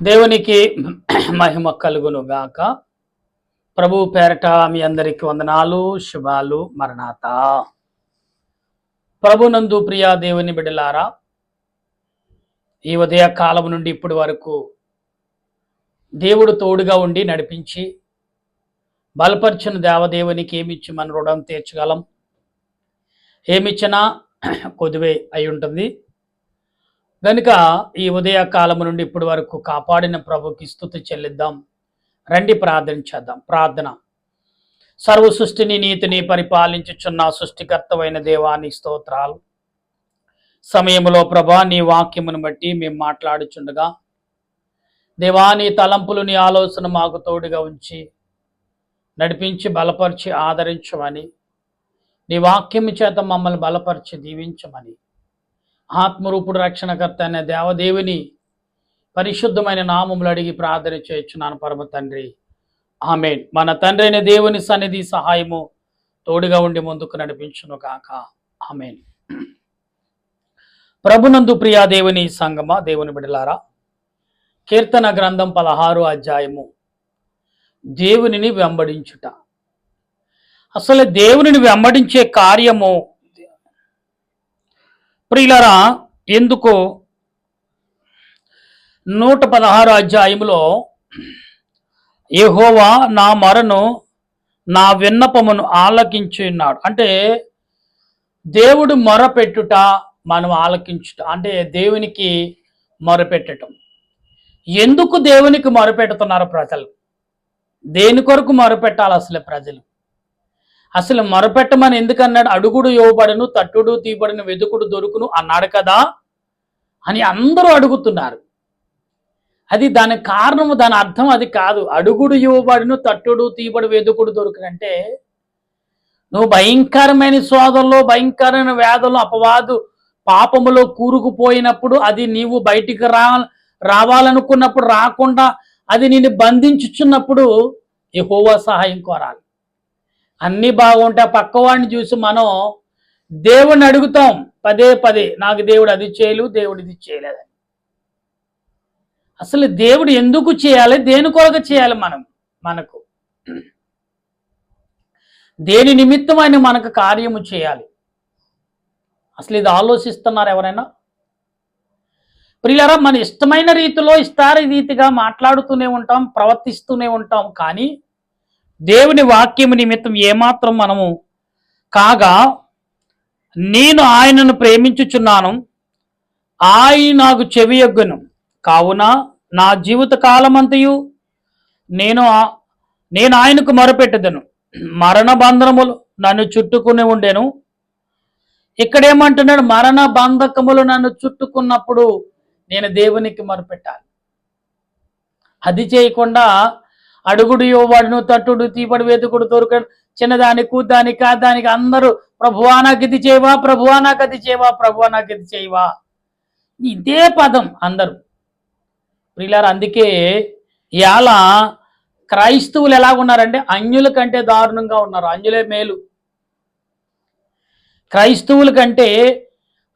దేవునికి మహిమ కలుగును గాక. ప్రభు పేరట మీ అందరికి వందనాలు, శుభాలు, మరణాత. ప్రభునందు ప్రియా దేవుని బిడ్డలారా, ఈ ఉదయ కాలం నుండి ఇప్పటి వరకు దేవుడు తోడుగా ఉండి నడిపించి బలపరిచిన దేవదేవునికి ఏమిచ్చి మన రుణం తీర్చగలం? ఏమిచ్చినా కొద్దివే అయి ఉంటుంది. కనుక ఈ ఉదయ కాలం నుండి ఇప్పటి వరకు కాపాడిన ప్రభుకి స్తుతి చెల్లిద్దాం. రండి ప్రార్థన చేద్దాం. ప్రార్థన. సర్వ సృష్టిని నీతిని పరిపాలించుచున్న సృష్టికర్తమైన దేవాని స్తోత్రాలు. సమయంలో ప్రభా నీ వాక్యమును బట్టి మేము మాట్లాడుచుండగా దేవాని తలంపులు నీ ఆలోచన మాకు తోడుగా ఉంచి నడిపించి బలపరిచి ఆదరించమని, నీ వాక్యము చేత మమ్మల్ని బలపరిచి దీవించమని ఆత్మరూపుడు రక్షణకర్త అనే దేవదేవుని పరిశుద్ధమైన నామములు అడిగి ప్రార్థన చేయుచున్నాను పరమ తండ్రి, ఆమేన్. మన తండ్రి అయిన దేవుని సన్నిధి సహాయము తోడుగా ఉండి ముందుకు నడిపించును కాక, ఆమేన్. ప్రభునందు ప్రియా దేవుని సంగమ, దేవుని బిడలారా, కీర్తన గ్రంథం 16 అధ్యాయము దేవునిని వెంబడించుట. అసలు దేవునిని వెంబడించే కార్యము ప్రియులరా ఎందుకు 116 అధ్యాయములో యెహోవా నా మొరను నా విన్నపమును ఆలకించి ఉన్నాడు అంటే దేవుడు మొరపెట్టుట, మనం ఆలకించుట అంటే దేవునికి మొరపెట్టడం. ఎందుకు దేవునికి మొరపెడుతున్నారు ప్రజలు? దేని కొరకు మొరపెట్టాలి అసలు ప్రజలు? అసలు మొరపెట్టమని ఎందుకన్నాడు? అడుగుడు ఇవ్వబడును, తట్టుడు తీయబడిన, వెదుకుడు దొరుకును అన్నాడు కదా అని అందరూ అడుగుతున్నారు. అది దాని కారణము, దాని అర్థం అది కాదు. అడుగుడు ఇవ్వబడును, తట్టుడు తీయబడి, వెదుకుడు దొరుకునంటే నువ్వు భయంకరమైన శోధనలో, భయంకరమైన వేదనలో, అపవాదు పాపములో కూరుకుపోయినప్పుడు, అది నీవు బయటికి రావాలనుకున్నప్పుడు రాకుండా అది నిన్ను బంధించుచున్నప్పుడు యెహోవా సహాయం కోరాలి. అన్నీ బాగుంటే పక్కవాడిని చూసి మనం దేవుణ్ణి అడుగుతాం పదే పదే, నాకు దేవుడు అది చేయలేదు, దేవుడు ఇది చేయలేదని. అసలు దేవుడు ఎందుకు చేయాలి? దేని కొరకు చేయాలి? మనకు దేని నిమిత్తం ఆయన మనకు కార్యము చేయాలి? అసలు ఇది ఆలోచిస్తున్నారు ఎవరైనా? ప్రియులారా, మన ఇష్టమైన రీతిలో ఇష్టార రీతిగా మాట్లాడుతూనే ఉంటాం, ప్రవర్తిస్తూనే ఉంటాం. కానీ దేవుని వాక్యము నిమిత్తం ఏమాత్రం మనము కాగా, నేను ఆయనను ప్రేమించుచున్నాను, ఆయన నాకు చెవియొగ్గును, కావున నా జీవిత కాలమంతయు నేను ఆయనకు మొరపెట్టెదను. మరణ బంధనములు నన్ను చుట్టుకుని ఉండెను. ఇక్కడేమంటున్నాడు? మరణ బంధకములు నన్ను చుట్టుకున్నప్పుడు నేను దేవునికి మొరపెట్టాలి. అది చేయకుండా అడుగుడు ఇవ్వబడును, తట్టుడు తీపడు, వెతుకుడు దొరకడు, చిన్నదానికి కూదానికి కాదానికి అందరూ ప్రభువా నాకు ఇది చేయవా, ప్రభువా నాకు అది చేయవా, ప్రభువా నాకు ఇది చేయవా, ఇదే పదం అందరూ. ప్రియులారా, అందుకే ఇవాళ క్రైస్తవులు ఎలాగున్నారంటే అన్యుల కంటే దారుణంగా ఉన్నారు. అన్యులే మేలు, క్రైస్తవుల కంటే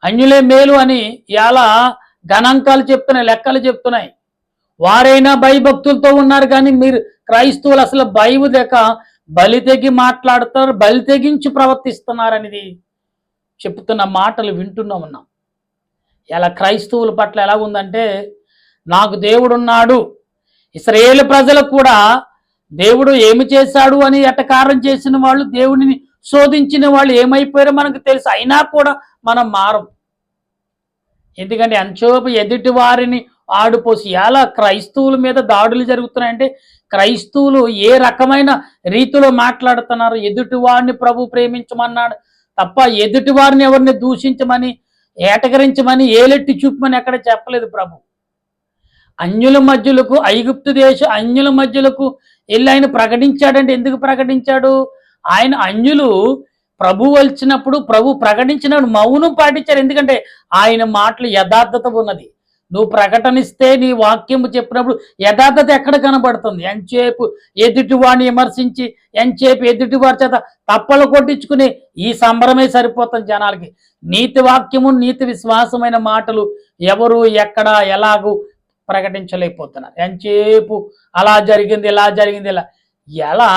అన్యులే మేలు అని ఇవాళ గణాంకాలు చెప్తున్నాయి, లెక్కలు చెప్తున్నాయి. వారైనా భయభక్తులతో ఉన్నారు, కానీ మీరు క్రైస్తవులు అసలు భయముదేక బలి తెగి మాట్లాడుతారు, బలి తెగించి ప్రవర్తిస్తున్నారనేది చెప్తున్న మాటలు వింటున్నా ఉన్నాం. ఇలా క్రైస్తవుల పట్ల ఎలా ఉందంటే, నాకు దేవుడున్నాడు. ఇశ్రాయేలు ప్రజలకు కూడా దేవుడు ఏమి చేశాడు అని ఎటకారం చేసిన వాళ్ళు, దేవుడిని శోధించిన వాళ్ళు ఏమైపోయారో మనకు తెలుసు. అయినా కూడా మనం మారం. ఎందుకంటే అంచోపు ఎదుటి వారిని ఆడిపోసి ఎలా క్రైస్తవుల మీద దాడులు జరుగుతున్నాయంటే, క్రైస్తవులు ఏ రకమైన రీతిలో మాట్లాడుతున్నారు? ఎదుటి వారిని ప్రభు ప్రేమించమన్నాడు తప్ప ఎదుటి వారిని ఎవరిని దూషించమని, ఏటకరించమని, ఏలెట్టి చూపమని ఎక్కడ చెప్పలేదు ప్రభు. అన్యుల మధ్యలకు, ఐగుప్తు దేశ అన్యుల మధ్యలకు వెళ్ళి ఆయన ప్రకటించాడంటే ఎందుకు ప్రకటించాడు? ఆయన అన్యులు ప్రభు వచ్చినప్పుడు, ప్రభు ప్రకటించినప్పుడు మౌనం పాటించారు. ఎందుకంటే ఆయన మాటలు యథార్థత ఉన్నది. నువ్వు ప్రకటనిస్తే, నీ వాక్యము చెప్పినప్పుడు యథార్థత ఎక్కడ కనబడుతుంది? ఎంచేపు ఎదుటివాడిని విమర్శించి, ఎంచేపు ఎదుటివారి చేత తప్పలు కొట్టించుకుని ఈ సంబరమే సరిపోతుంది జనాలకి. నీతి వాక్యము, నీతి విశ్వాసమైన మాటలు ఎవరు, ఎక్కడ, ఎలాగూ ప్రకటించలేకపోతున్నారు. ఎంతసేపు అలా జరిగింది, ఇలా జరిగింది, ఇలా ఎలా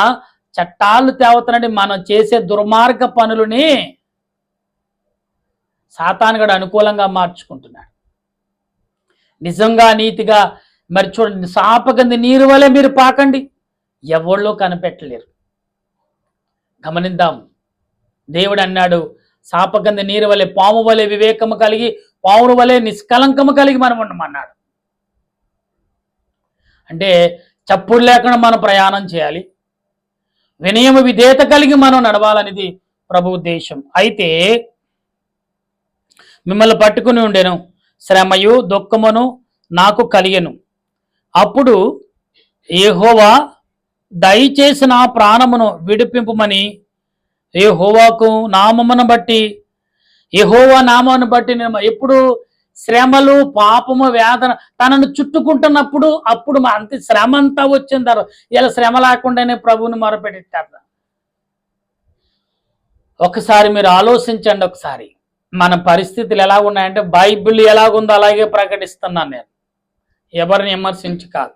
చట్టాలు తేవతనండి. మనం చేసే దుర్మార్గ పనులని సాతానుగాడు అనుకూలంగా మార్చుకుంటున్నాడు. నిజంగా నీతిగా మరి చూడండి, సాపకంది నీరు వలె మీరు పాకండి, ఎవళ్ళో కనిపెట్టలేరు. గమనిద్దాం. దేవుడు అన్నాడు, సాపకంది నీరు వలె, పాము వలె వివేకము కలిగి, పావురు వలె నిష్కలంకము కలిగి మనం ఉండమన్నాడు. అంటే చప్పుడు లేకుండా మనం ప్రయాణం చేయాలి, వినయము విధేయత కలిగి మనం నడవాలనేది ప్రభు ఉద్దేశం. అయితే మిమ్మల్ని పట్టుకుని ఉండెను, శ్రమయు దుఃఖమును నాకు కలిగెను. అప్పుడు యెహోవా దయచేసి నా ప్రాణమును విడిపింపుమని యెహోవాకు నామమును బట్టి, యెహోవా నామమును బట్టి నేను ఎప్పుడు శ్రమలు, పాపము, వేదన తనను చుట్టుకుంటున్నప్పుడు అప్పుడు అంత శ్రమ అంతా వచ్చిన తర్వాత ఇలా శ్రమ లేకుండానే ప్రభువుని మొరపెట్టారు. ఒకసారి మీరు ఆలోచించండి. ఒకసారి మన పరిస్థితులు ఎలా ఉన్నాయంటే బైబిల్ ఎలాగుందో అలాగే ప్రకటిస్తున్నాను నేను, ఎవరిని విమర్శించి కాదు.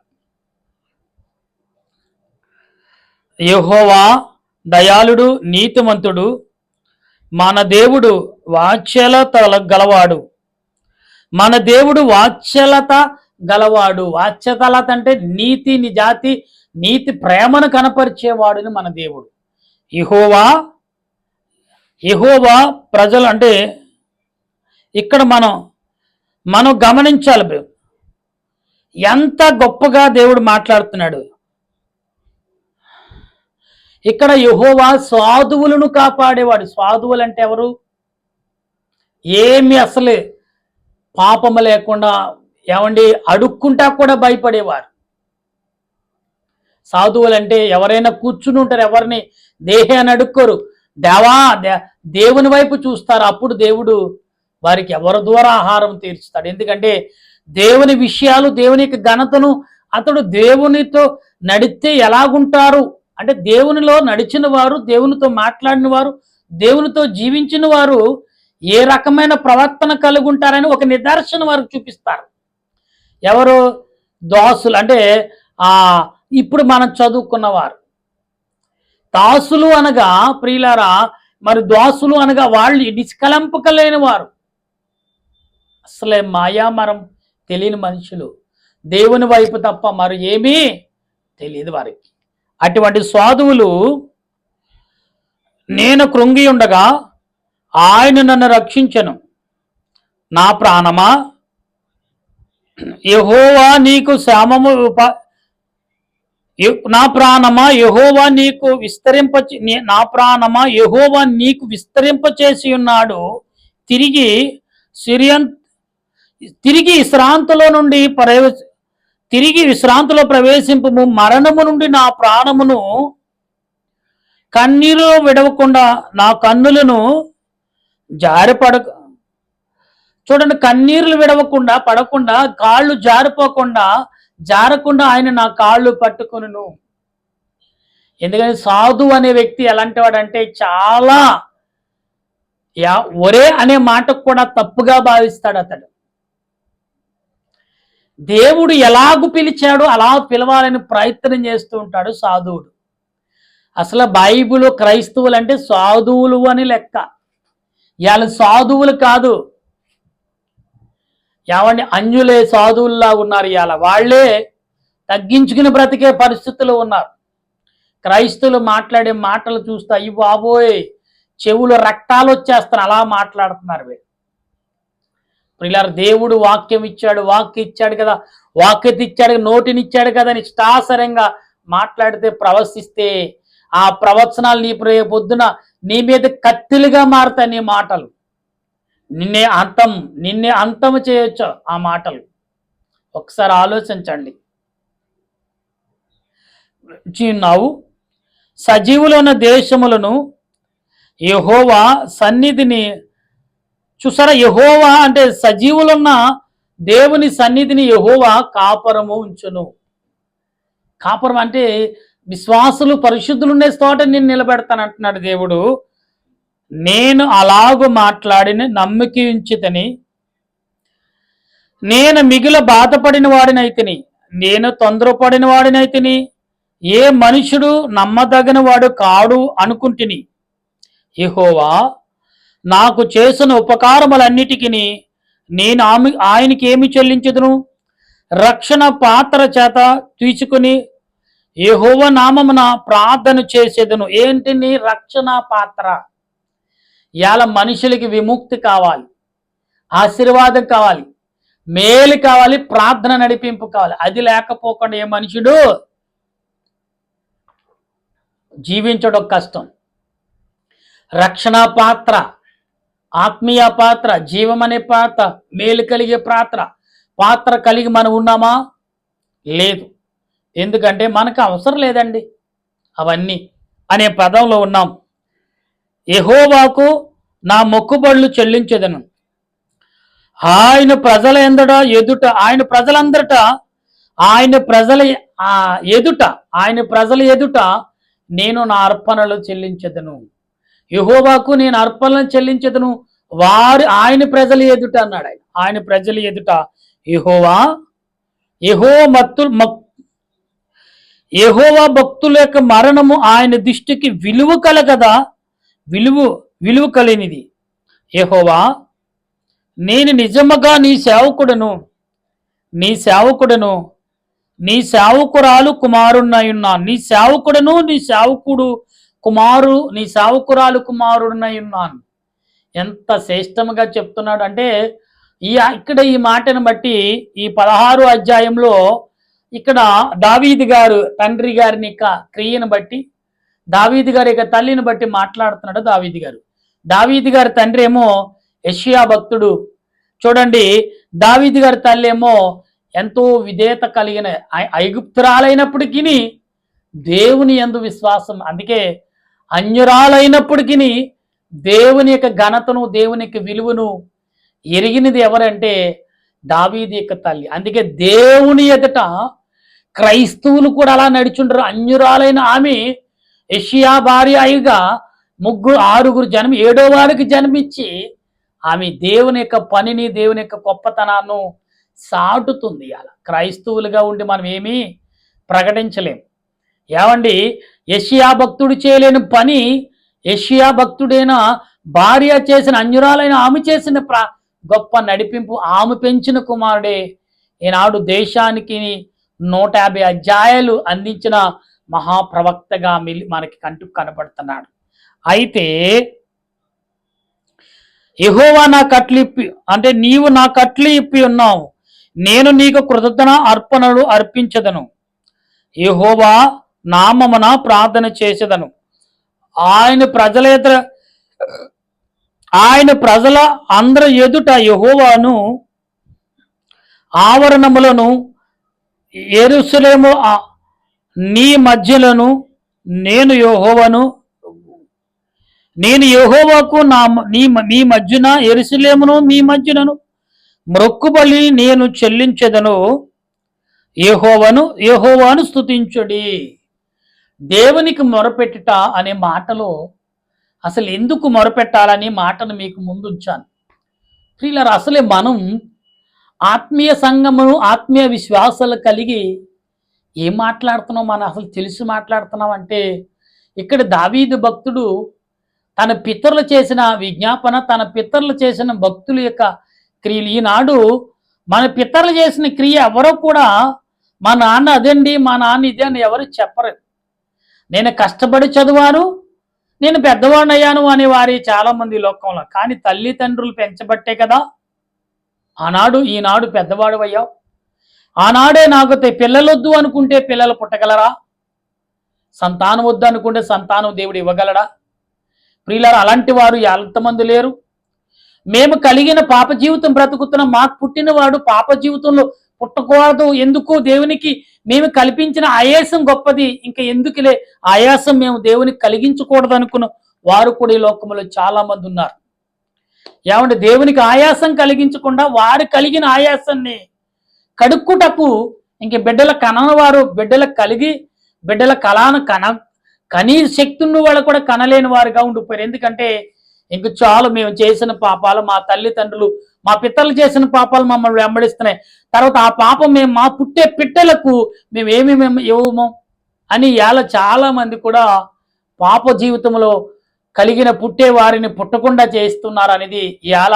యెహోవా దయాళుడు, నీతిమంతుడు, మన దేవుడు వాత్సల్యత గలవాడు. మన దేవుడు వాత్సల్యత గలవాడు. వాత్సల్యత అంటే నీతి, నిజాతి, నీతి, ప్రేమను కనపరిచేవాడుని మన దేవుడు. యెహోవా ప్రజలు అంటే ఇక్కడ మనం గమనించాలి ఎంత గొప్పగా దేవుడు మాట్లాడుతున్నాడు. ఇక్కడ యెహోవా సాధువులను కాపాడేవాడు. సాధువులు అంటే ఎవరు? ఏమి అసలే పాపము లేకుండా ఏమండి అడుక్కుంటా కూడా భయపడేవారు. సాధువులు అంటే ఎవరైనా కూర్చుని ఉంటారు, ఎవరిని దేహాన్ని అడుక్కోరు, దేవుని వైపు చూస్తారు. అప్పుడు దేవుడు వారికి ఎవరి ద్వారా ఆహారం తీర్చుతాడు. ఎందుకంటే దేవుని విషయాలు, దేవుని యొక్క ఘనతను, అతడు దేవునితో నడిస్తే ఎలాగుంటారు అంటే దేవునిలో నడిచిన వారు, దేవునితో మాట్లాడిన వారు, దేవునితో జీవించిన వారు ఏ రకమైన ప్రవర్తన కలిగి ఉంటారని ఒక నిదర్శనం వారికి చూపిస్తారు. ఎవరు? దాసులు అంటే ఇప్పుడు మనం చదువుకున్నవారు. దాసులు అనగా ప్రియులారా, మరి దాసులు అనగా వాళ్ళు నిష్కలంపక లేని వారు, అసలే మాయామరం తెలియని మనుషులు, దేవుని వైపు తప్ప మరి ఏమీ తెలియదు వారికి. అటువంటి సాధువులు, నేను కృంగి ఉండగా ఆయన నన్ను రక్షించెను. నా ప్రాణమా యెహోవా నీకు క్షేమము నా ప్రాణమా యెహోవా నీకు నా ప్రాణమా యెహోవా నీకు విస్తరింపచేసి ఉన్నాడు. తిరిగి విశ్రాంతిలో ప్రవేశింపు. మరణము నుండి నా ప్రాణమును కన్నీరు విడవకుండా, నా కన్నులను చూడండి, కన్నీరులు విడవకుండా, పడకుండా, కాళ్ళు జారకుండా ఆయన నా కాళ్ళు పట్టుకొనును. ఎందుకంటే సాధు అనే వ్యక్తి ఎలాంటి వాడంటే చాలా ఒరే అనే మాటకు కూడా తప్పుగా భావిస్తాడు. అతడు దేవుడు ఎలాగు పిలిచాడో అలా పిలవాలని ప్రయత్నం చేస్తూ ఉంటాడు సాధువుడు. అసలు బైబిల్ క్రైస్తవులు అంటే సాధువులు అని లెక్క. ఇవాళ సాధువులు కాదు, ఏమండి అన్యులే సాధువుల్లా ఉన్నారు. ఇవాళ వాళ్ళే తగ్గించుకుని బ్రతికే పరిస్థితులు ఉన్నారు. క్రైస్తవులు మాట్లాడే మాటలు చూస్తే అయ్యి బాబోయ్, చెవులు రక్తాలు వచ్చేస్తాను, అలా మాట్లాడుతున్నారు వీళ్ళు. ప్రియులారా, దేవుడు వాక్యం ఇచ్చాడు, ఇచ్చాడు కదా, వాక్యత ఇచ్చాడు, నోటినిచ్చాడు కదా అని ఇష్టాసరంగా మాట్లాడితే, ప్రవశిస్తే ఆ ప్రవచనాలు పొద్దున నీ మీద కత్తిలుగా మారుతాయి. నీ మాటలు నిన్నే అంతం చేయొచ్చు ఆ మాటలు. ఒకసారి ఆలోచించండి. సజీవులైన దేశములను యెహోవా సన్నిధిని చూసారా. యెహోవా అంటే సజీవులున్న దేవుని సన్నిధిని యెహోవా కాపురము ఉంచును. కాపురం అంటే విశ్వాసులు, పరిశుద్ధులు ఉండే చోట నేను నిలబెడతానంటున్నాడు దేవుడు. నేను అలాగూ మాట్లాడిన నమ్మిక ఉంచితని నేను మిగుల బాధపడిన వాడినైతిని, నేను తొందరపడిన వాడినైతిని, ఏ మనుషుడు నమ్మదగిన వాడు కాడు అనుకుంటుని. యెహోవా నాకు చేసిన ఉపకారములన్నిటికీ నేను ఆయనకి ఏమి చెల్లించదును? రక్షణ పాత్ర చేత తీసుకుని యెహోవా నామమున ప్రార్థన చేసేదను. ఏంటి నీ రక్షణ పాత్ర? ఇవాళ మనుషులకి విముక్తి కావాలి, ఆశీర్వాదం కావాలి, మేలు కావాలి, ప్రార్థన నడిపింపు కావాలి. అది లేకపోకుండా ఏ మనుషుడు జీవించడం కష్టం. రక్షణ పాత్ర, ఆత్మీయ పాత్ర, జీవం అనే పాత్ర, మేలు కలిగే పాత్ర కలిగి మనం ఉన్నామా? లేదు. ఎందుకంటే మనకు అవసరం లేదండి అవన్నీ అనే పదంలో ఉన్నాం. యెహోవాకు నా మొక్కుబడులు చెల్లించెదను. ఆయన ప్రజల ఎదుట ఆయన ప్రజల ఎదుట నేను నా అర్పణలు చెల్లించెదను. యెహోవాకు నేను అర్పణలు చెల్లించెదను, ఆయన ప్రజల ఎదుట అన్నాడు. ఆయన ప్రజల ఎదుట యెహోవా భక్తుల యొక్క మరణము ఆయన దృష్టికి విలువ కలిగినది. యెహోవా, నేను నిజముగా నీ సేవకురాలు కుమారుడునయున్నాను. నీ సేవకురాలు కుమారుడునయున్నాను. ఎంత శ్రేష్టముగా చెప్తున్నాడు అంటే ఇక్కడ ఈ మాటను బట్టి ఈ 16 అధ్యాయంలో ఇక్కడ దావీదు గారు తండ్రి గారిని క్రియను బట్టి, దావీదు గారి యొక్క తల్లిని బట్టి మాట్లాడుతున్నాడు. దావీదు గారి తండ్రి ఏమో యెషయా భక్తుడు. చూడండి, దావీదు గారి తల్లి ఏమో ఎంతో విధేయత కలిగిన ఐగుప్తురాలైనప్పటికీ దేవుని యందు విశ్వాసం. అందుకే అన్యురాలైనప్పటికీ దేవుని యొక్క ఘనతను, దేవుని యొక్క విలువను ఎరిగినది ఎవరంటే దావీదు యొక్క తల్లి. అందుకే దేవుని ఎదుట క్రైస్తవులు కూడా అలా నడుచుంటారు. అన్యురాలైన ఆమె యెషయా భార్య అయ్యగా 6 7వ వారికి జన్మించి ఆమె దేవుని యొక్క పనిని, దేవుని యొక్క గొప్పతనాన్ని సాటుతుంది. అలా క్రైస్తవులుగా ఉండి మనం ఏమీ ప్రకటించలేం. ఏమండి, యెషయా భక్తుడు చేయలేని పని యెషయా భక్తుడైన భార్య చేసిన, అన్యురాలైన ఆమె చేసిన గొప్ప నడిపింపు, ఆమె పెంచిన కుమారుడే ఈనాడు దేశానికి 150 అధ్యాయాలు అందించిన మహాప్రవక్తగా మనకి కంటికి కనపడుతున్నాడు. అయితే యెహోవా నా కట్లు ఇప్పి, అంటే నీవు నా కట్లు ఇప్పి ఉన్నావు, నేను నీకు కృతజ్ఞత అర్పణలు అర్పించదను. యెహోవా నామమున ప్రార్థన చేసేదను. ఆయన ప్రజల అందరి ఎదుట యెహోవాను ఆవరణములను యెరూషలేము నీ మధ్యలను నేను యెహోవాకు మీ మధ్యన యెరూషలేమును మీ మధ్యనను మ్రొక్కుబలి నేను చెల్లించెదను. యెహోవాను స్తుతించుడి. దేవునికి మొరపెట్టుట అనే మాటలో అసలు ఎందుకు మొరపెట్టాలని మాటను మీకు ముందు ఉంచాను. ప్రియులారా, అసలే మనం ఆత్మీయ సంఘమును, ఆత్మీయ విశ్వాసాలు కలిగి ఏం మాట్లాడుతున్నాం, మనం అసలు తెలిసి మాట్లాడుతున్నాం అంటే ఇక్కడ దావీదు భక్తుడు తన పితరులు చేసిన విజ్ఞాపన, తన పితరులు చేసిన భక్తుల యొక్క క్రియలు. ఈనాడు మన పితరులు చేసిన క్రియ ఎవరో కూడా మా నాన్న అదండి, మా నాన్న ఇదే అని ఎవరు చెప్పరు. నేను కష్టపడి చదివాను, నేను పెద్దవాడిని అయ్యాను అనే వారి చాలా మంది లోకంలో. కానీ తల్లిదండ్రులు పెంచబట్టే కదా ఈనాడు పెద్దవాడు అయ్యావు. ఆనాడే నాకు పిల్లలొద్దు అనుకుంటే పిల్లలు పుట్టగలరా? సంతానం వద్దు అనుకుంటే సంతానం దేవుడు ఇవ్వగలడా? ప్రియులారా, అలాంటి వారు ఎంతమంది లేరు. మేము కలిగిన పాప జీవితం బ్రతుకుతున్నాం, మాకు పుట్టినవాడు పాప జీవితంలో పుట్టకూడదు. ఎందుకు? దేవునికి మేము కల్పించిన ఆయాసం గొప్పది, ఇంకా ఎందుకులే ఆయాసం మేము దేవునికి కలిగించకూడదు అనుకున్న వారు కూడా ఈ లోకంలో చాలా మంది ఉన్నారు. ఏమంటే దేవునికి ఆయాసం కలిగించకుండా వారు కలిగిన ఆయాసాన్ని కడుక్కుటకు ఇంక బిడ్డల కనవారు, బిడ్డల కళను కనీ శక్తున్న వాళ్ళు కూడా కనలేని వారుగా ఉండిపోయారు. ఎందుకంటే ఇంక చాలు మేము చేసిన పాపాలు, మా తల్లిదండ్రులు మా పితరులు చేసిన పాపాలు మమ్మల్ని వెంబడిస్తున్నాయి. తర్వాత ఆ పాపం మేము మా పుట్టే పిట్టలకు మేము ఇవ్వము అని ఇవాళ చాలా మంది కూడా పాప జీవితంలో కలిగిన పుట్టే వారిని పుట్టకుండా చేస్తున్నారు అనేది ఇవాళ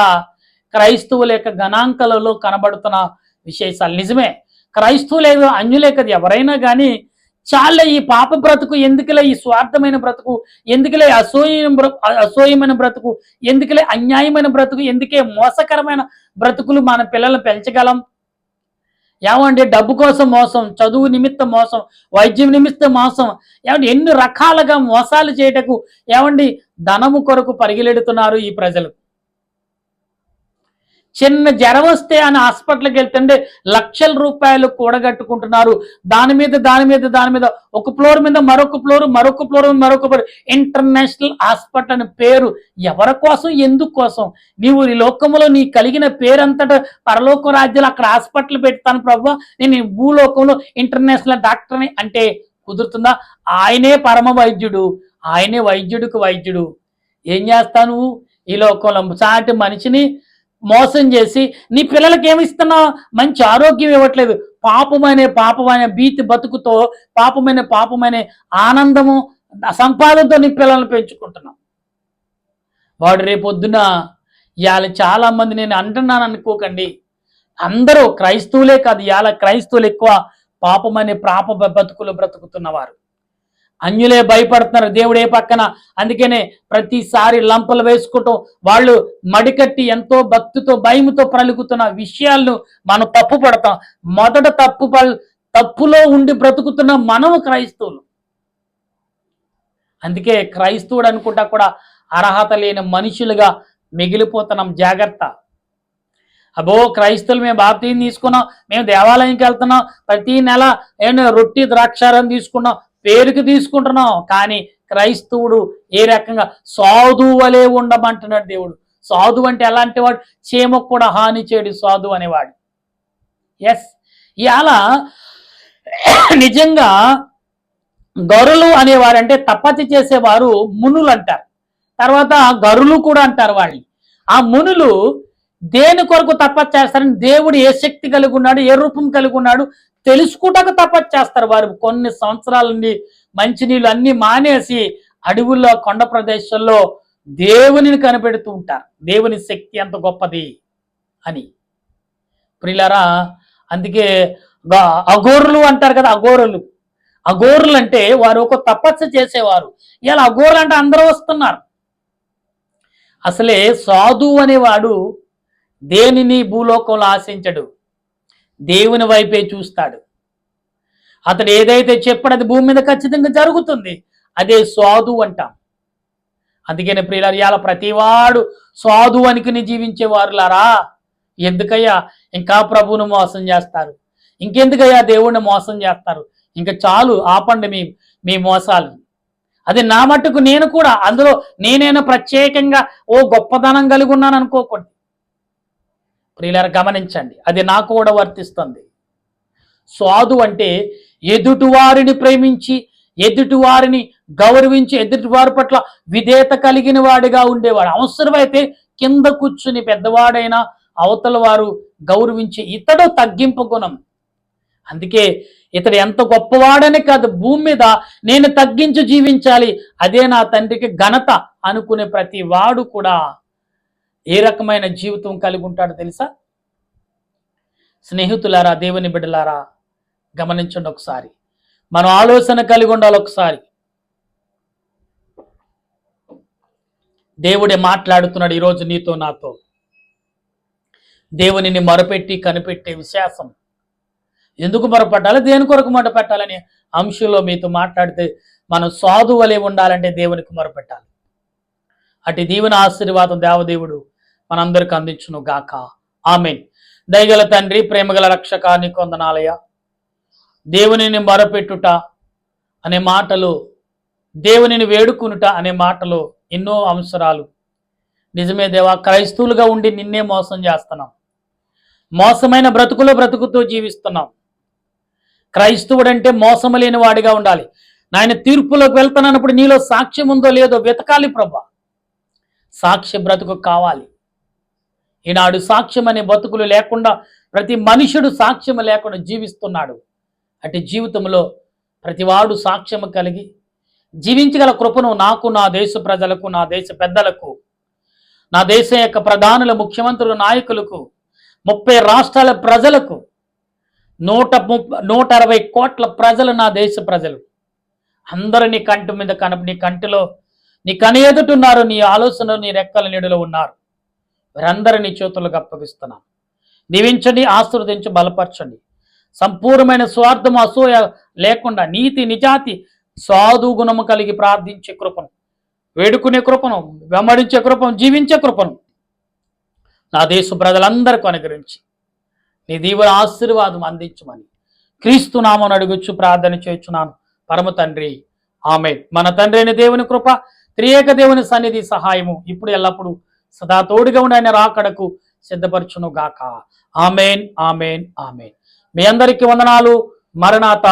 క్రైస్తవుల యొక్క గణాంకాలలో కనబడుతున్న విశేషాలు. నిజమే, క్రైస్తవులే అన్యులే కదా, ఎవరైనా కానీ చాలా ఈ పాప బ్రతుకు ఎందుకులే, ఈ స్వార్థమైన బ్రతుకు ఎందుకులే, అసూయమైన బ్రతుకు ఎందుకులే, అన్యాయమైన బ్రతుకు ఎందుకే, మోసకరమైన బ్రతుకులు మన పిల్లలను పెంచగలం. ఏమండి, డబ్బు కోసం మోసం, చదువు నిమిత్తం మోసం, వైద్యం నిమిత్తం మోసం, ఏమండి ఎన్ని రకాలుగా మోసాలు చేయటకు ఏమండి ధనము కొరకు పరిగెలెడుతున్నారు ఈ ప్రజలు. చిన్న జ్వరం వస్తే అని హాస్పిటల్కి వెళ్తుంటే లక్షల రూపాయలు కూడగట్టుకుంటున్నారు. దాని మీద ఒక ఫ్లోర్ మీద మరొక ఫ్లోర్ ఇంటర్నేషనల్ హాస్పిటల్ అని పేరు. ఎవరి కోసం, ఎందుకోసం? నీవు ఈ లోకంలో నీ కలిగిన పేరంతటా పరలోక రాజ్యాలు అక్కడ హాస్పిటల్ పెడతాను ప్రభు, నేను భూలోకంలో ఇంటర్నేషనల్ డాక్టర్ని అంటే కుదురుతుందా? ఆయనే పరమ వైద్యుడు, ఆయనే వైద్యుడికి వైద్యుడు. ఏం చేస్తావు నువ్వు ఈ లోకంలో? సాటి మనిషిని మోసం చేసి నీ పిల్లలకి ఏమిస్తున్నావు? మంచి ఆరోగ్యం ఇవ్వట్లేదు. పాపమైన భీతి బతుకుతో పాపమైన ఆనందము సంపాదనతో నీ పిల్లల్ని పెంచుకుంటున్నావు. వాడు రేపొద్దున ఇవాళ చాలా మంది, నేను అంటున్నాను అనుకోకండి, అందరూ క్రైస్తవులే కాదు, ఇవాళ క్రైస్తవులు ఎక్కువ పాప బతుకులు బ్రతుకుతున్నవారు. అన్యులే భయపడుతున్నారు దేవుడే పక్కన. అందుకనే ప్రతిసారి లంపలు వేసుకుంటూ వాళ్ళు మడికట్టి ఎంతో భక్తితో భయముతో ప్రలుగుతున్న విషయాలను మనం తప్పు పడతాం. మొదట తప్పులో ఉండి బ్రతుకుతున్న మనము క్రైస్తవులు. అందుకే క్రైస్తవుడు అనుకుంటా కూడా అర్హత లేని మనుషులుగా మిగిలిపోతున్నాం. జాగ్రత్త. అబ్బో క్రైస్తవులు మేము బాప్తీసం తీసుకున్నాం, మేము దేవాలయంకి వెళ్తున్నాం, ప్రతి నెల రొట్టి ద్రాక్షారం తీసుకున్నాం, పేరుకి తీసుకుంటున్నాం. కానీ క్రైస్తవుడు ఏ రకంగా సాధువు వలె ఉండమంటున్నాడు దేవుడు. సాధువు అంటే ఎలాంటి వాడు? చీమకు కూడా హాని చేయడు సాధువు అనేవాడు. ఎస్, ఇవాళ నిజంగా గరులు అనేవారు అంటే తపస్సు చేసేవారు మునులు అంటారు. తర్వాత గరులు కూడా అంటారు వాళ్ళని. ఆ మునులు దేని కొరకు తపస్సు చేస్తారని, దేవుడు ఏ శక్తి కలిగి ఉన్నాడు, ఏ రూపం కలిగి ఉన్నాడు తెలుసుకుంటాక తపస్సు చేస్తారు. వారు కొన్ని సంవత్సరాల నుండి మంచినీళ్ళు అన్ని మానేసి అడవుల్లో కొండ ప్రదేశంలో దేవునిని కనిపెడుతూ ఉంటారు. దేవుని శక్తి ఎంత గొప్పది అని. ప్రియులారా, అందుకే అఘోరులు అంటారు కదా, అఘోరులు అంటే వారు ఒక తపస్సు చేసేవారు. ఇలా అఘోరులు అంటే అందరూ వస్తున్నారు. అసలే సాధువు అనేవాడు దేనిని భూలోకంలో ఆశించడు, దేవుని వైపే చూస్తాడు. అతడు ఏదైతే చెప్పాడో అది భూమి మీద ఖచ్చితంగా జరుగుతుంది. అదే సాధువు అంటాం. అందుకని ప్రియులారా, ఇవాళ ప్రతివాడు సాధువు అనుకుని జీవించేవారులారా, ఎందుకయ్యా ఇంకా ప్రభువును మోసం చేస్తారు? ఇంకెందుకయ్యా దేవుణ్ణి మోసం చేస్తారు? ఇంకా చాలు, ఆపండి మీ మోసాలు. అది నా మట్టుకు నేను కూడా అందులో నేనైనా ప్రత్యేకంగా గొప్పదనం కలిగి ఉన్నాను అనుకోకూడదు. ప్రియులారా గమనించండి, అది నాకు కూడా వర్తిస్తుంది. సాధు అంటే ఎదుటివారిని ప్రేమించి, ఎదుటివారిని గౌరవించి, ఎదుటివారి పట్ల విధేయత కలిగిన వాడిగా ఉండేవాడు. అవసరమైతే కింద కూర్చుని పెద్దవాడైనా అవతల వారు గౌరవించి, ఇతడు తగ్గింపు గుణం. అందుకే ఇతడు ఎంత గొప్పవాడని కాదు, భూమి మీద నేను తగ్గించి జీవించాలి, అదే నా తండ్రికి ఘనత అనుకునే ప్రతి వాడు కూడా ఏ రకమైన జీవితం కలిగి ఉంటాడో తెలుసా? స్నేహితులారా, దేవుని బిడ్డలారా గమనించండి ఒకసారి. మనం ఆలోచన కలిగి ఉండాలి ఒకసారి. దేవుడే మాట్లాడుతున్నాడు ఈరోజు నీతో నాతో. దేవునిని మొరపెట్టి కనిపెట్టే విశ్వాసం ఎందుకు మొరపెట్టాలి, దేని కొరకు మొరపెట్టాలనే అంశంలో మీతో మాట్లాడితే మనం సాధు వలె ఉండాలంటే దేవునికి మొరపెట్టాలి. అటు దీవెన ఆశీర్వాదం దేవదేవుడు మనందరికి అందించును గాక. ఆమేన్. దయగల తండ్రి, ప్రేమగల రక్షక, నీకు వందనాలయ్యా. దేవునిని మొరపెట్టుట అనే మాటలు, దేవునిని వేడుకునుట అనే మాటలు ఎన్నో అవసరాలు. నిజమే దేవా, క్రైస్తవులుగా ఉండి నిన్నే మోసం చేస్తున్నాం, మోసమైన బ్రతుకుతూ జీవిస్తున్నాం. క్రైస్తవుడంటే మోసము లేని వాడిగా ఉండాలి. నాయన తీర్పులోకి వెళ్తానన్నప్పుడు నీలో సాక్ష్యం ఉందో లేదో వెతకాలి ప్రభా. సాక్ష్య బ్రతుకు కావాలి. ఈనాడు సాక్ష్యం అనే బతుకులు లేకుండా ప్రతి మనుషుడు సాక్ష్యం లేకుండా జీవిస్తున్నాడు. అటు జీవితంలో ప్రతివాడు సాక్ష్యం కలిగి జీవించగల కృపను నాకు, నా దేశ ప్రజలకు, నా దేశ పెద్దలకు, నా దేశం యొక్క ప్రధానుల, ముఖ్యమంత్రుల, నాయకులకు, 30 రాష్ట్రాల ప్రజలకు, 160 కోట్ల ప్రజలు, నా దేశ ప్రజలు అందరూ నీ కంటి మీద నీ కంటిలో, నీ కని ఎదుటున్నారు. నీ ఆలోచన, నీ రెక్కల నీడలో ఉన్నారు. వారందరూ నీ చేతులకు అప్పగిస్తున్నాను. దీవించండి, ఆశీర్వదించి బలపరచండి. సంపూర్ణమైన స్వార్థం, అసూయ లేకుండా నీతి, నిజాతి, సాధు గుణము కలిగి ప్రార్థించే కృపను, వేడుకునే కృపను, వెంబడించే కృపను, జీవించే కృపను నా దేశ ప్రజలందరికీ అనుగ్రహించి నీ దీవెన ఆశీర్వాదం అందించమని క్రీస్తు నామమున అడుగుచు ప్రార్థన చేయుచున్నాను పరమ తండ్రి, ఆమేన్. మన తండ్రి అయిన దేవుని కృప, త్రియేక దేవుని సన్నిధి, సహాయము ఇప్పుడు ఎల్లప్పుడు సదా తోడుగా ఉండి ఆయన రాకడకు సిద్ధపరచును గాక. ఆమేన్, ఆమేన్, ఆమేన్. మీ అందరికీ వందనాలు. మరణాత.